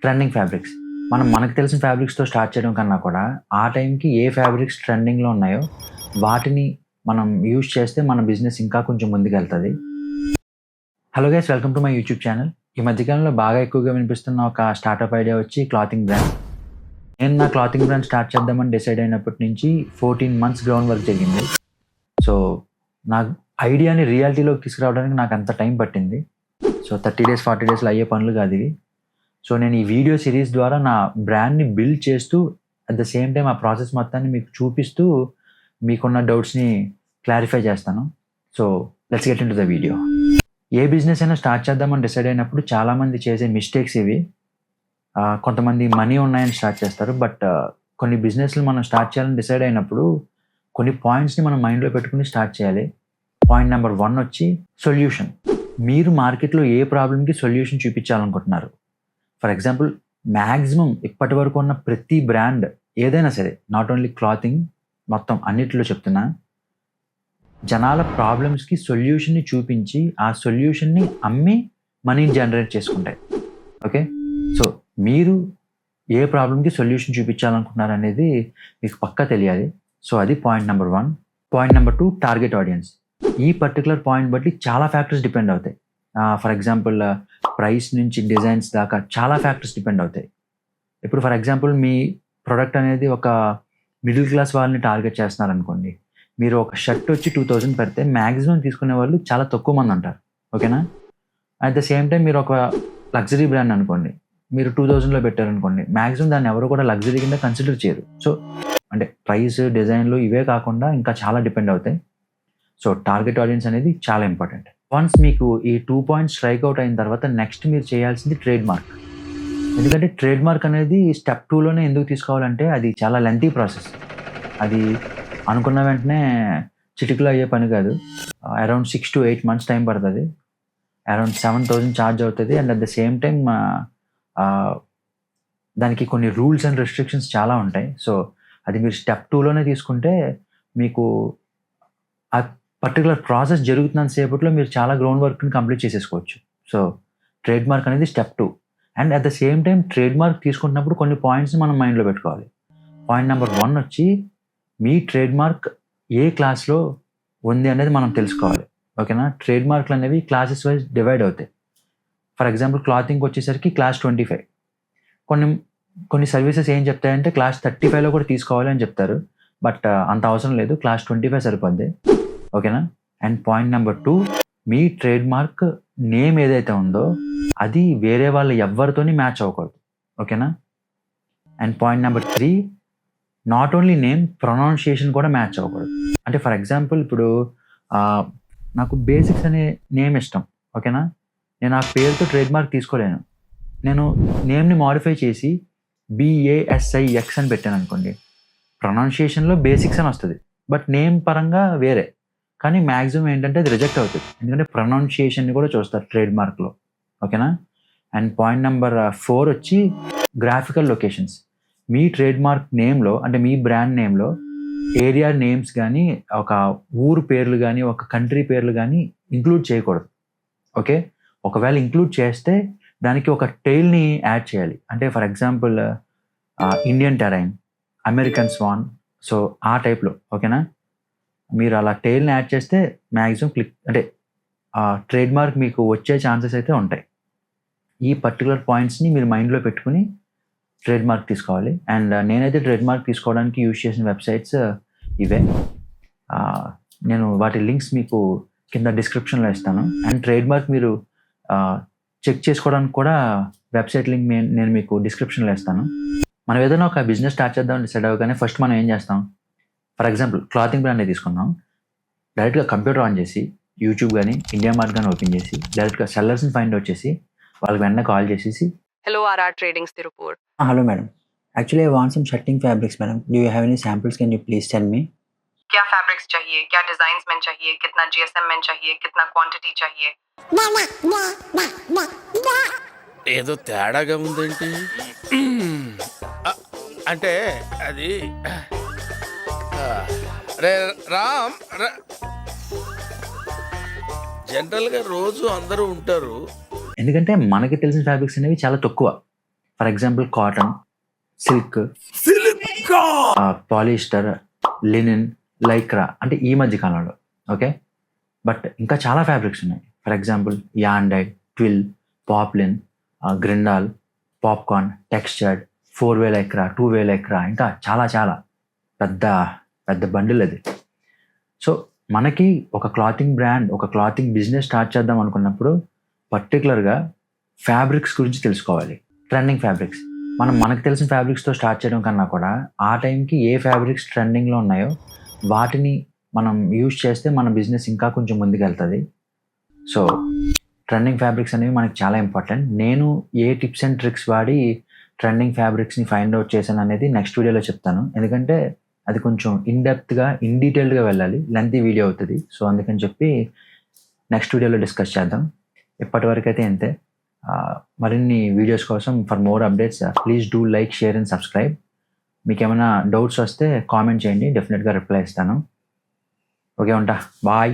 Trending fabrics. మనకు తెలిసిన ఫ్యాబ్రిక్స్‌తో start చేయడం కన్నా కూడా, ఆ టైంకి ఏ ఫ్యాబ్రిక్స్ ట్రెండింగ్‌లో ఉన్నాయో, వాటిని మనం యూజ్ చేస్తే మన బిజినెస్ ఇంకా కొంచెం ముందుకెళ్తది. Hello guys! Welcome to my YouTube channel. ఈ మధ్య కాలంలో బాగా ఎక్కువగా వినిపిస్తున్న ఒక స్టార్టప్ ఐడియా వచ్చి క్లాతింగ్ బ్రాండ్. నేను నా క్లాతింగ్ బ్రాండ్ స్టార్ట్ చేద్దామని డిసైడ్ అయినప్పటి నుంచి 14 మంత్స్ గ్రౌండ్ వర్క్ జరిగింది. సో, నా ఐడియాని రియాలిటీలోకి తీసుకురావడానికి నాకు అంత టైం పట్టింది. సో, 30 డేస్, 40 డేస్‌లో అయ్యే పనులు కాదు ఇవి. సో, నేను ఈ వీడియో సిరీస్ ద్వారా నా బ్రాండ్‌ని బిల్డ్ చేస్తూ, అట్ ద సేమ్ టైమ్ ఆ ప్రాసెస్ మొత్తాన్ని మీకు చూపిస్తూ, మీకున్న డౌట్స్‌ని క్లారిఫై చేస్తాను. So, let's get into the video. A business అయినా స్టార్ట్ చేద్దామని డిసైడ్ అయినప్పుడు చాలామంది చేసే మిస్టేక్స్ ఇవి. కొంతమంది మనీ ఉన్నాయని స్టార్ట్ చేస్తారు. బట్ కొన్ని బిజినెస్‌లు మనం స్టార్ట్ చేయాలని డిసైడ్ అయినప్పుడు, కొన్ని పాయింట్స్‌ని మనం మైండ్‌లో పెట్టుకొని స్టార్ట్ చేయాలి. పాయింట్ నెంబర్ 1 వచ్చి సొల్యూషన్. మీరు మార్కెట్‌లో ఏ ప్రాబ్లమ్‌కి సొల్యూషన్ చూపించాలనుకుంటున్నారు? ఫర్ ఎగ్జాంపుల్, మ్యాక్సిమం ఇప్పటి వరకు ఉన్న ప్రతి బ్రాండ్ ఏదైనా సరే, నాట్ ఓన్లీ క్లాతింగ్, మొత్తం అన్నిటిలో చెప్తున్నా, జనాల ప్రాబ్లమ్స్‌కి సొల్యూషన్‌ని చూపించి, ఆ సొల్యూషన్‌ని అమ్మి మనీని జనరేట్ చేసుకుంటాయి. ఓకే. సో, మీరు ఏ ప్రాబ్లమ్‌కి సొల్యూషన్ చూపించాలనుకుంటున్నారనేది మీకు పక్కా తెలియాలి. సో, అది point number 1. Point number 2, target audience. ఈ పర్టిక్యులర్ పాయింట్ బట్టి చాలా ఫ్యాక్టర్స్ డిపెండ్ అవుతాయి. ఫర్ ఎగ్జాంపుల్, ప్రైస్ నుంచి డిజైన్స్ దాకా చాలా ఫ్యాక్టర్స్ డిపెండ్ అవుతాయి. ఇప్పుడు ఫర్ ఎగ్జాంపుల్, మీ ప్రొడక్ట్ అనేది ఒక మిడిల్ క్లాస్ వాళ్ళని టార్గెట్ చేస్తున్నారనుకోండి. మీరు ఒక షర్ట్ వచ్చి 2000 పెడితే మ్యాక్సిమం తీసుకునే వాళ్ళు చాలా తక్కువ మంది ఉంటారు. ఓకేనా? అట్ ద సేమ్ టైం మీరు ఒక లగ్జరీ బ్రాండ్ అనుకోండి. మీరు 2000లో పెట్టారనుకోండి. మ్యాక్సిమం దాన్ని ఎవరు కూడా లగ్జరీ కింద కన్సిడర్ చేయరు. సో, అంటే ప్రైస్, డిజైన్లు ఇవే కాకుండా ఇంకా చాలా డిపెండ్ అవుతాయి. సో, టార్గెట్ ఆడియన్స్ అనేది చాలా ఇంపార్టెంట్. వన్స్ మీకు ఈ 2 పాయింట్స్ స్ట్రైక్ అవుట్ అయిన తర్వాత నెక్స్ట్ మీరు చేయాల్సింది ట్రేడ్ మార్క్. ఎందుకంటే ట్రేడ్ మార్క్ అనేది స్టెప్ 2లోనే ఎందుకు తీసుకోవాలంటే, అది చాలా లెంతీ ప్రాసెస్. అది అనుకున్న వెంటనే చిటికలో అయ్యే పని కాదు. అరౌండ్ 6 to 8 మంత్స్ టైం పడుతుంది. అరౌండ్ 7,000 ఛార్జ్ అవుతుంది. And at the same time దానికి కొన్ని రూల్స్ అండ్ రెస్ట్రిక్షన్స్ చాలా ఉంటాయి. సో, అది మీరు స్టెప్ 2లోనే తీసుకుంటే, మీకు ఆ పర్టికులర్ ప్రాసెస్ జరుగుతున్నంత సేపట్లో మీరు చాలా గ్రౌండ్ వర్క్‌ని కంప్లీట్ చేసేసుకోవచ్చు. సో, ట్రేడ్ మార్క్ అనేది step 2. And at the same time trade mark తీసుకుంటున్నప్పుడు కొన్ని పాయింట్స్‌ని మనం మైండ్‌లో పెట్టుకోవాలి. పాయింట్ నెంబర్ 1 వచ్చి, మీ ట్రేడ్ మార్క్ ఏ క్లాస్‌లో ఉంది అనేది మనం తెలుసుకోవాలి. ఓకేనా? ట్రేడ్ మార్క్‌లు అనేవి క్లాసెస్ వైజ్ డివైడ్ అవుతాయి. ఫర్ ఎగ్జాంపుల్, క్లాతింగ్‌కి వచ్చేసరికి క్లాస్ 25. కొన్ని సర్వీసెస్ ఏం చెప్తాయంటే క్లాస్ 35లో కూడా తీసుకోవాలి అని చెప్తారు. బట్ అంత అవసరం లేదు. క్లాస్ 25 సరిపోద్ది. ఓకేనా? And point number 2, me trade mark name ఏదైతే ఉందో అది వేరే వాళ్ళు ఎవ్వరితోని మ్యాచ్ అవ్వకూడదు. ఓకేనా? And point number 3, not only name, pronunciation కూడా మ్యాచ్ అవ్వకూడదు. అంటే ఫర్ ఎగ్జాంపుల్, ఇప్పుడు నాకు బేసిక్స్ అనే నేమ్ ఇష్టం. ఓకేనా? నేను ఆ పేరుతో ట్రేడ్ మార్క్ తీసుకోలేను. నేను నేమ్‌ని మోడిఫై చేసి BASIX అని పెట్టాను అనుకోండి. ప్రొనౌన్సియేషన్‌లో బేసిక్స్ అని వస్తది. బట్ నేమ్ పరంగా వేరే. కానీ మ్యాక్సిమం ఏంటంటే అది రిజెక్ట్ అవుతది. ఎందుకంటే ప్రొనౌన్సియేషన్‌ని కూడా చూస్తారు ట్రేడ్ మార్క్‌లో. ఓకేనా? అండ్ పాయింట్ నెంబర్ 4 వచ్చి గ్రాఫికల్ లొకేషన్స్. మీ ట్రేడ్ మార్క్ నేమ్‌లో, అంటే మీ బ్రాండ్ నేమ్‌లో ఏరియా నేమ్స్ గానీ, ఒక ఊరు పేర్లు గానీ, ఒక కంట్రీ పేర్లు గానీ ఇంక్లూడ్ చేయకూడదు. ఓకే. ఒకవేళ ఇంక్లూడ్ చేస్తే దానికి ఒక టెయిల్‌ని యాడ్ చేయాలి. అంటే for example, Indian terrain, American swan, so ఆ టైప్‌లో. ఓకేనా? మీరు అలా టెయిల్‌ని యాడ్ చేస్తే మ్యాక్సిమం అంటే ట్రేడ్ మార్క్ మీకు వచ్చే ఛాన్సెస్ అయితే ఉంటాయి. ఈ పర్టిక్యులర్ పాయింట్స్‌ని మీరు మైండ్‌లో పెట్టుకొని ట్రేడ్ మార్క్ తీసుకోవాలి. అండ్ నేనైతే ట్రేడ్ మార్క్ తీసుకోవడానికి యూజ్ చేసిన వెబ్‌సైట్స్ ఇవే. నేను వాటి లింక్స్ మీకు కింద డిస్క్రిప్షన్‌లో ఇస్తాను. అండ్ ట్రేడ్ మార్క్ మీరు చెక్ చేసుకోవడానికి కూడా వెబ్‌సైట్ లింక్ నేను మీకు డిస్క్రిప్షన్‌లో ఇస్తాను. మనం ఏదైనా ఒక బిజినెస్ స్టార్ట్ చేద్దామని డిసైడ్ అవ్వగానే ఫస్ట్ మనం ఏం చేస్తాం? ఫర్ ఎగ్జాంపుల్, క్లాతింగ్ బ్రాండే తీసుకుందాం. డైరెక్ట్‌గా కంప్యూటర్ ఆన్ చేసి, యూట్యూబ్ గానీ, ఇండియా మార్ట్ గానీ ఓపెన్ చేసి, డైరెక్ట్‌గా సెల్లర్స్‌ని ఫైండ్ అవుట్ చేసి, వాళ్ళకి వెంటనే కాల్ చేసేసి, Hello, RR Tradings Tirupur. Hello madam. Actually, I want some shirting fabrics, madam. Do you have any samples? Can you please tell me? क्या फैब्रिक्स चाहिए, क्या डिजाइन्स में चाहिए, कितना GSM में चाहिए, कितना क्वांटिटी चाहिए? ఏదో తేడాగా ఉందేంటి? అంటే అది రే రామ్, జనరల్గా రోజు అందరూ ఉంటారు. ఎందుకంటే మనకి తెలిసిన ఫ్యాబ్రిక్స్ అనేవి చాలా తక్కువ. For example cotton, silk, polyester, linen, Lycra అంటే ఈ మధ్య కాలంలో. ఓకే, బట్ ఇంకా చాలా ఫ్యాబ్రిక్స్ ఉన్నాయి. ఫర్ ఎగ్జాంపుల్ యాండైడ్, ట్విల్, పాప్లిన్, గ్రిండాల్, పాప్కార్న్, టెక్స్చర్డ్, 4-వే లైక్రా, 2-వే లైక్రా, ఇంకా చాలా చాలా పెద్ద పెద్ద బండిల్ అది. సో మనకి ఒక క్లాతింగ్ బ్రాండ్, ఒక క్లాతింగ్ బిజినెస్ స్టార్ట్ చేద్దాం అనుకున్నప్పుడు పర్టికులర్గా ఫ్యాబ్రిక్స్ గురించి తెలుసుకోవాలి. ట్రెండింగ్ ఫ్యాబ్రిక్స్, మనకు తెలిసిన ఫ్యాబ్రిక్స్తో స్టార్ట్ చేయడం కన్నా కూడా ఆ టైంకి ఏ ఫ్యాబ్రిక్స్ ట్రెండింగ్లో ఉన్నాయో వాటిని మనం యూజ్ చేస్తే మన బిజినెస్ ఇంకా కొంచెం ముందుకు వెళ్తుంది. సో ట్రెండింగ్ ఫ్యాబ్రిక్స్ అనేవి మనకి చాలా ఇంపార్టెంట్. నేను ఏ టిప్స్ అండ్ ట్రిక్స్ వాడి ట్రెండింగ్ ఫ్యాబ్రిక్స్ని ఫైండ్ అవుట్ చేశాను అనేది నెక్స్ట్ వీడియోలో చెప్తాను. ఎందుకంటే అది కొంచెం ఇన్డెప్త్గా, ఇన్ డీటెయిల్డ్గా వెళ్ళాలి, లెంతీ వీడియో అవుతుంది. సో అందుకని చెప్పి నెక్స్ట్ వీడియోలో డిస్కస్ చేద్దాం. ఇప్పటివరకు అయితే అంతే. మరిన్ని వీడియోస్ కోసం for more updates please do like, share and subscribe. మీకు ఏమైనా డౌట్స్ వస్తే కామెంట్ చేయండి, డెఫినెట్గా రిప్లై ఇస్తాను. ఓకే, ఉంటా, బాయ్.